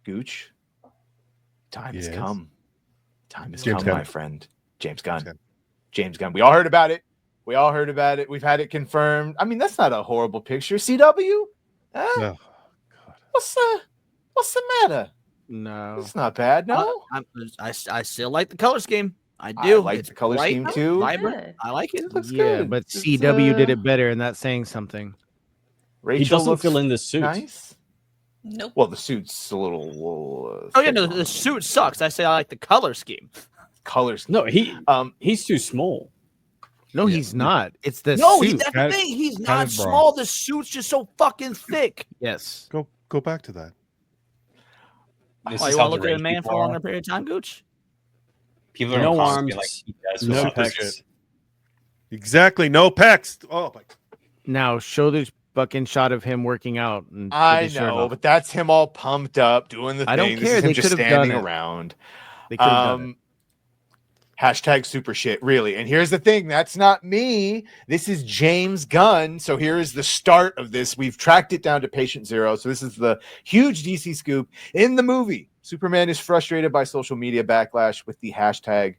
Gooch, time has Yes. come. Time has James come, Gunn. my friend. James Gunn. Gunn. James Gunn. We all heard about it. We've had it confirmed. I mean, that's not a horrible picture. CW? Oh, God. What's the matter? No, It's not bad, no? I still like the color scheme. I I do. like It's the color bright, scheme too. vibrant. Good. I like it. It looks yeah, good. but It's, CW did it better, and that's saying something. Rachel He doesn't looks fill in the suit. nice. Nope. Well, the suit's a little. Oh yeah, thick no, on the him. suit sucks. I say I like the color scheme. Color scheme. No, he's too small. No, he's not. It's the No, suit. that's the Got it. thing. He's Got not it, bro. small. The suit's just so fucking thick. Yes. Go back to that. This Oh, is you how want to look at a deranged man people for a are. longer period of time, Gooch? People are No constantly arms, like, he does no fuck this pecs. shit. Exactly. No pecs. Oh my. Now show this fucking shot of him working out. And I with his shirt know, off. but that's him all pumped up doing the I thing. don't This care. is him They just could've done standing it. around. They could have done it. Hashtag super shit, really. And here's the thing, that's not me. This is James Gunn. So here is the start of this. We've tracked it down to patient zero. So this is the huge DC scoop. In the movie, Superman is frustrated by social media backlash with the hashtag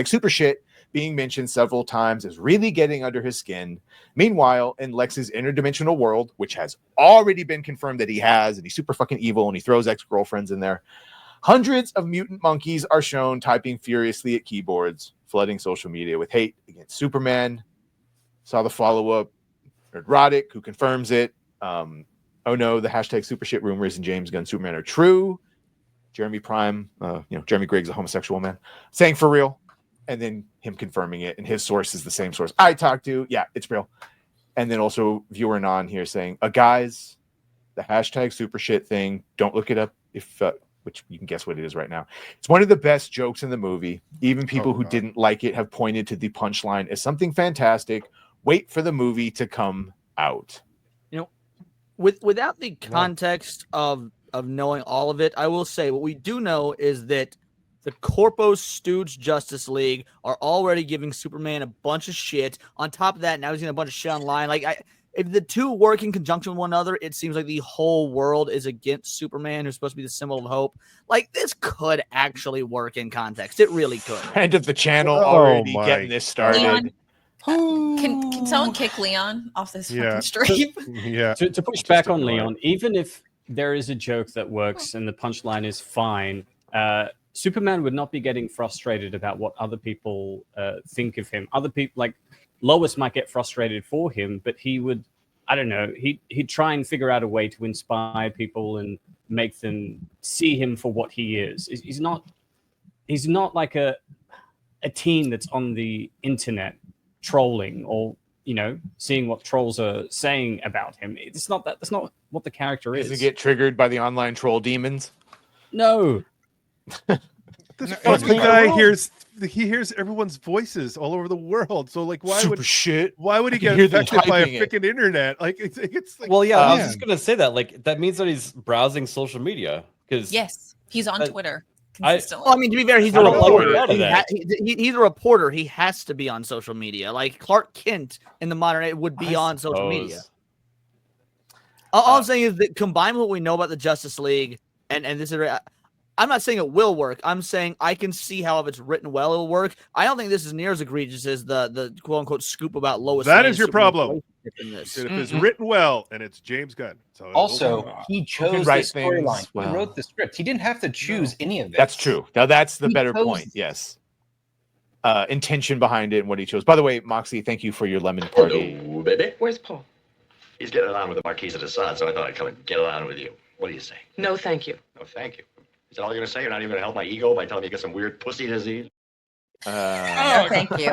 super shit being mentioned several times as really getting under his skin. Meanwhile, in Lex's interdimensional world, which has already been confirmed that he has, and he's super fucking evil and he throws ex-girlfriends in there, hundreds of mutant monkeys are shown typing furiously at keyboards, flooding social media with hate against Superman. Saw the follow-up, Roddick, who confirms it. Oh no, the hashtag super shit rumors and James Gunn Superman are true. Jeremy Prime, Jeremy Griggs, a homosexual man, saying for real, and then him confirming it, and his source is the same source I talked to. Yeah, it's real. And then also viewer anon here saying, guys, the hashtag super shit thing, don't look it up if which you can guess what it is right now. It's one of the best jokes in the movie. Even people who didn't like it have pointed to the punchline as something fantastic. Wait for the movie to come out. Without the context of knowing all of it, I will say what we do know is that the Corpo Stooge Justice League are already giving Superman a bunch of shit. On top of that, now he's getting a bunch of shit online. If the two work in conjunction with one another, it seems like the whole world is against Superman, who's supposed to be the symbol of hope. Like, this could actually work in context. It really could. End of the channel already getting this started. Leon, can someone kick Leon off this fucking stream? Yeah. To push back on Leon, even if there is a joke that works and the punchline is fine, Superman would not be getting frustrated about what other people think of him. Other people, like Lois, might get frustrated for him, but he would, I don't know, he'd try and figure out a way to inspire people and make them see him for what he is. He's not like a teen that's on the internet trolling or seeing what trolls are saying about him. It's not that. That's not what the character is. Does he get triggered by the online troll demons? No. This fucking guy hears everyone's voices all over the world. So like, why would he get affected by a freaking internet? Like, it's like, Well, yeah, I was just gonna say that. Like, that means that he's browsing social media because Yes, he's on Twitter Well, consistently. I mean, to be fair, he's a reporter. He's a reporter. He has to be on social media. Like Clark Kent in the modern age would be on social media. All I'm saying is that combined with what we know about the Justice League, and this is, I'm not saying it will work. I'm saying I can see how if it's written well, it'll work. I don't think this is near as egregious as the quote unquote scoop about Lois. that Lane is your Superman's problem. relationship in this. If it's written well and it's James Gunn. So also he chose the write storyline. things well. He wrote the script. He didn't have to choose any of this. That's true. Now that's the He better chose- point. Yes. Intention behind it and what he chose. By the way, Moxy, thank you for your lemon party. Hello, baby. Where's Paul? He's getting along with the Marquise of Assad, so I thought I'd come and get along with you. What do you say? No, thank you. No, thank you. Is that all you're going to say? You're not even going to help my ego by telling me you got some weird pussy disease? Oh, thank you.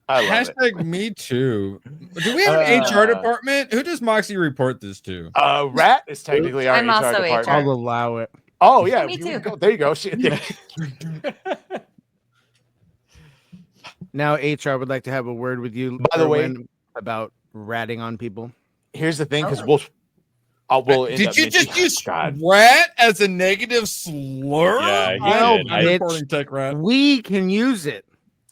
I love Hashtag me too. Do we have an HR department? Who does Moxy report this to? Rat is technically our I'm HR also department. I'll allow it. Oh yeah, Me you too. go. There you go. Now, HR would like to have a word with you. By the way- Erwin, about ratting on people. Here's the thing, because we'll end Did up you mentioning- just use God. rat as a negative slur? Yeah, he Well, did. I'm bitch. reporting tech rat. We can use it.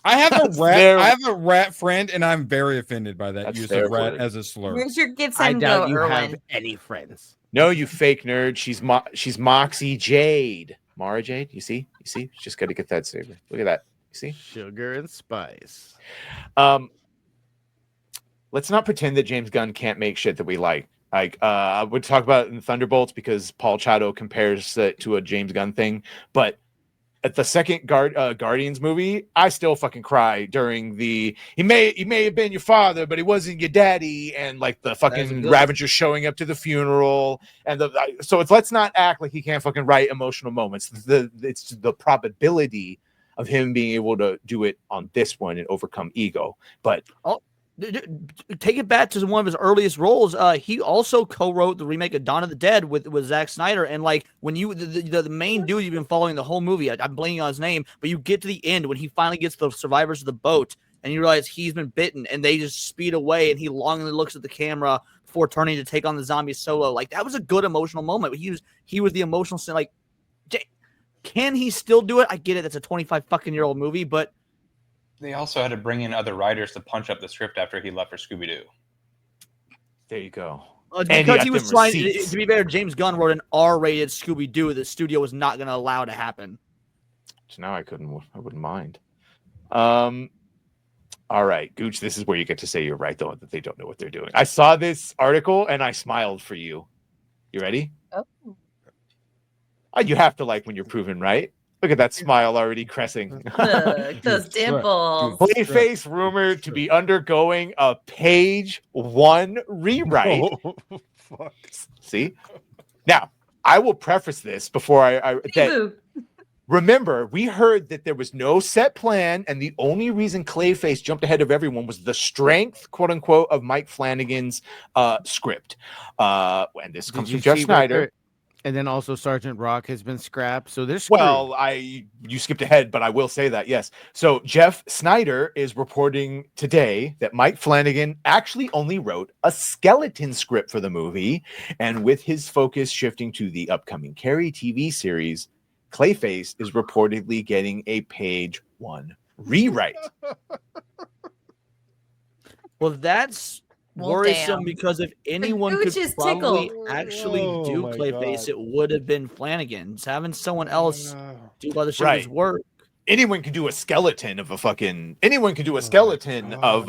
I have a rat. Their- I have a rat friend, and I'm very offended by that That's use their of rat word. as a slur. Where's your get I and doubt go, you Erwin? have any friends. No, you fake nerd. She's Moxy Jade. Mara Jade. You see? Just got to get that saber. Look at that. You see? Sugar and spice. Let's not pretend that James Gunn can't make shit that we like. I would talk about it in Thunderbolts because Paul Chato compares it to a James Gunn thing, but at the second Guardians movie, I still fucking cry during the he may have been your father, but he wasn't your daddy, and like the fucking Ravager showing up to the funeral, and so let's not act like he can't fucking write emotional moments. It's the probability of him being able to do it on this one and overcome ego, but. Take it back to one of his earliest roles. He also co-wrote the remake of Dawn of the Dead with Zack Snyder. And like when you the main dude you've been following the whole movie, I'm blanking on his name, but you get to the end when he finally gets the survivors of the boat, and you realize he's been bitten, and they just speed away, and he longingly looks at the camera before turning to take on the zombie solo. Like that was a good emotional moment. He was the emotional like. Can he still do it? I get it. That's a 25-fucking-year-old movie, but. They also had to bring in other writers to punch up the script after he left for Scooby-Doo. There you go. Because he was trying to be fair, James Gunn wrote an R-rated Scooby-Doo the studio was not going to allow to happen. So now I wouldn't mind. All right, Gooch, this is where you get to say you're right, though, that they don't know what they're doing. I saw this article and I smiled for you. You ready? Oh. You have to like when you're proven right. Look at that smile already cressing. Look, those dimples. Clayface rumored to be undergoing a page 1 rewrite. Oh, fuck. See? Now, I will preface this before remember, we heard that there was no set plan, and the only reason Clayface jumped ahead of everyone was the strength, quote unquote, of Mike Flanagan's script. And this comes from Jeff Snyder. And then also Sergeant Rock has been scrapped. So there's you skipped ahead, but I will say that, yes. So Jeff Snyder is reporting today that Mike Flanagan actually only wrote a skeleton script for the movie. And with his focus shifting to the upcoming Carrie TV series, Clayface is reportedly getting a page 1 rewrite. Well, that's worrisome because if anyone could probably actually do Clayface, it would have been Flanagan's. Having someone else do other shit work. Anyone can do a skeleton of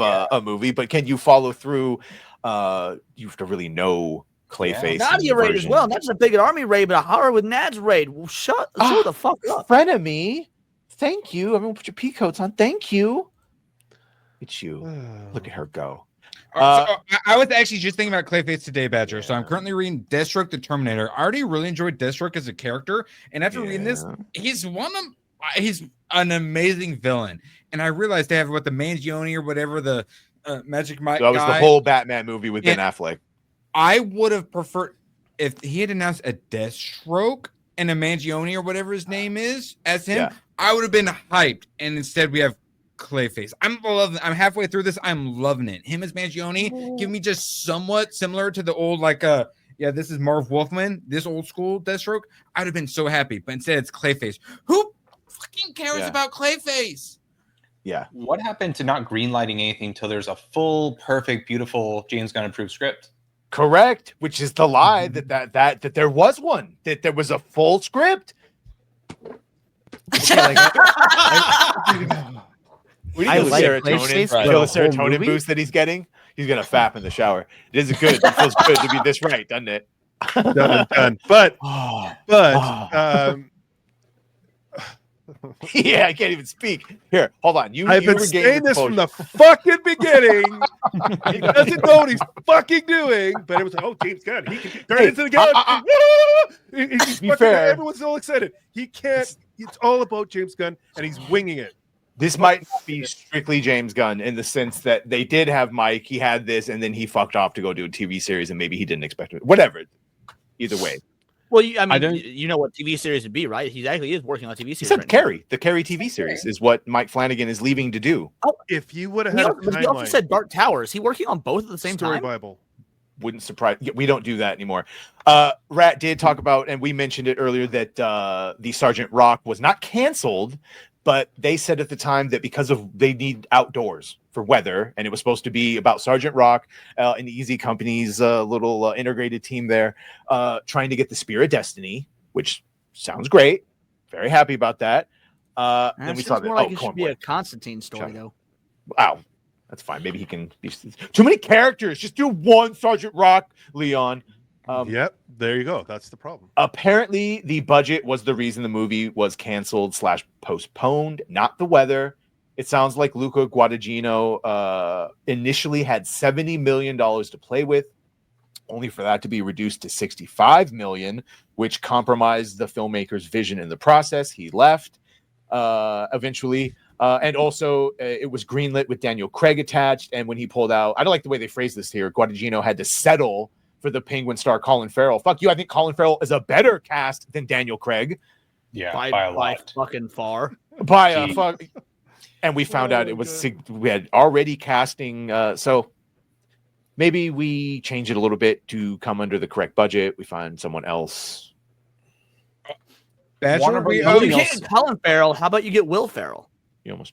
a movie, but can you follow through? You have to really know Clayface. Nadia raid as well, not just a big army raid, but a horror with Nad's raid. Well, shut the fuck up. Frenemy. Thank you. Everyone put your pea coats on. Thank you. It's you. Look at her go. So I was actually just thinking about Clayface today, Badger. So I'm currently reading Deathstroke the Terminator. I already really enjoyed Deathstroke as a character, and after reading this, he's an amazing villain. And I realized they have the Mangione or whatever the Magic Mike. That was the whole Batman movie with Ben Affleck. I would have preferred if he had announced a Deathstroke and a Mangione or whatever his name is as him. I would have been hyped, and instead we have Clayface. I'm halfway through this. I'm loving it. Him as Mangione, give me just somewhat similar to the old this is Marv Wolfman, this old school Deathstroke. I'd have been so happy, but instead it's Clayface. Who fucking cares about Clayface? Yeah. What happened to not greenlighting anything until there's a full, perfect, beautiful James Gunn approved script? Correct, which is the lie that there was one, that there was a full script. I like the serotonin boost that he's getting. He's gonna fap in the shower. It is good. It feels good to be this right, doesn't it? Done. But yeah, I can't even speak. Here, hold on. I've been saying this from the fucking beginning. He doesn't know what he's fucking doing, but it was like, James Gunn, he can turn into the gun. Be fair, everyone's all excited. He can't. It's all about James Gunn, and he's winging it. This might not be strictly James Gunn in the sense that they did have Mike, he had this, and then he fucked off to go do a TV series, and maybe he didn't expect it. Whatever. Either way. Well, you know what TV series would be, right? He actually is working on a TV series. He said Carrie. The Carrie TV series is what Mike Flanagan is leaving to do. Oh, if you would have had he also said Dark Tower. Is he working on both at the same time? Bible. Wouldn't surprise. We don't do that anymore. Rat did talk about, and we mentioned it earlier, that the Sergeant Rock was not canceled. But they said at the time that because of they need outdoors for weather, and it was supposed to be about Sergeant Rock and Easy Company's little integrated team there, trying to get the Spear of Destiny, which sounds great. Very happy about that. Then we saw that. More like it should be a Constantine story, though. Wow, that's fine. Maybe he can be too many characters. Just do one Sergeant Rock, Leon. Yep, there you go. That's the problem. Apparently, the budget was the reason the movie was canceled / postponed, not the weather. It sounds like Luca Guadagnino initially had $70 million to play with, only for that to be reduced to $65 million, which compromised the filmmaker's vision in the process. He left eventually. And also, it was greenlit with Daniel Craig attached. And when he pulled out, I don't like the way they phrase this here. Guadagnino had to settle for the Penguin star Colin Farrell. Fuck you. I think Colin Farrell is a better cast than Daniel Craig. Yeah, by a lot. Fucking far. By a fuck. And we found out it was we had already casting. So maybe we change it a little bit to come under the correct budget. We find someone else. Badger, you can't get Colin Farrell. How about you get Will Ferrell? You almost